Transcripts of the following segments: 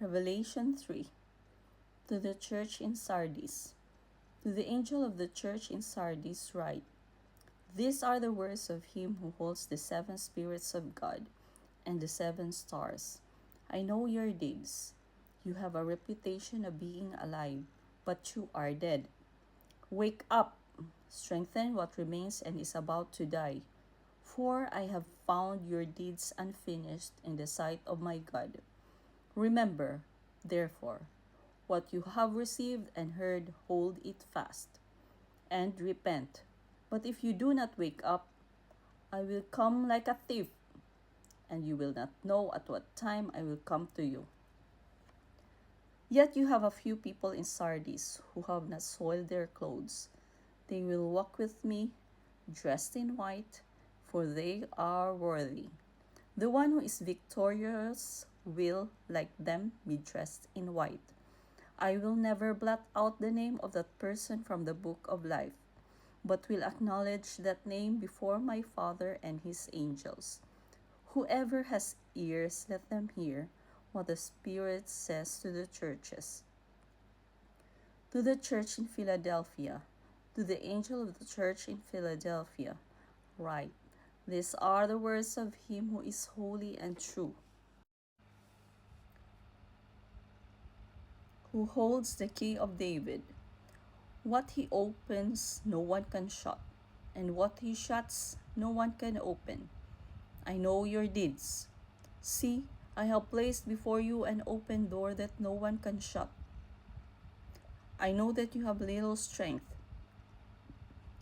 Revelation 3. To the church in Sardis. To the angel of the church in Sardis write, These are the words of him who holds the 7 spirits of God and the 7 stars. I know your deeds. You have a reputation of being alive, but you are dead. Wake up, strengthen what remains and is about to die. For I have found your deeds unfinished in the sight of my God. Remember, therefore, what you have received and heard, hold it fast, and repent. But if you do not wake up, I will come like a thief, and you will not know at what time I will come to you. Yet you have a few people in Sardis who have not soiled their clothes. They will walk with me, dressed in white, for they are worthy. The one who is victorious will, like them, be dressed in white. I will never blot out the name of that person from the book of life, but will acknowledge that name before my Father and his angels. Whoever has ears, let them hear what the Spirit says to the churches. To the church in Philadelphia, to the angel of the church in Philadelphia, write, These are the words of him who is holy and true, who holds the key of David. What he opens, no one can shut, and what he shuts, no one can open. I know your deeds. See, I have placed before you an open door that no one can shut. I know that you have little strength,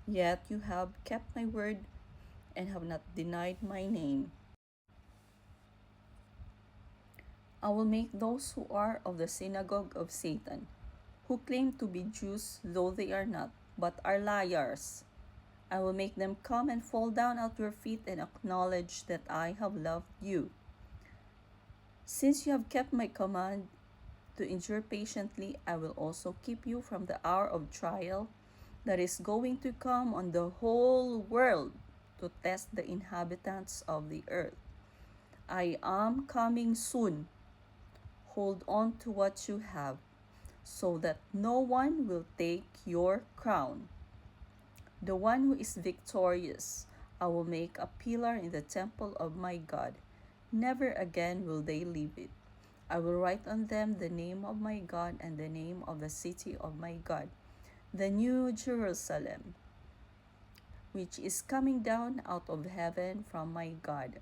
yet you have kept my word and have not denied my name. I will make those who are of the synagogue of Satan, who claim to be Jews though they are not, but are liars. I will make them come and fall down at your feet and acknowledge that I have loved you. Since you have kept my command to endure patiently, I will also keep you from the hour of trial that is going to come on the whole world to test the inhabitants of the earth. I am coming soon. Hold on to what you have, so that no one will take your crown. The one who is victorious, I will make a pillar in the temple of my God. Never again will they leave it. I will write on them the name of my God and the name of the city of my God, the new Jerusalem, which is coming down out of heaven from my God.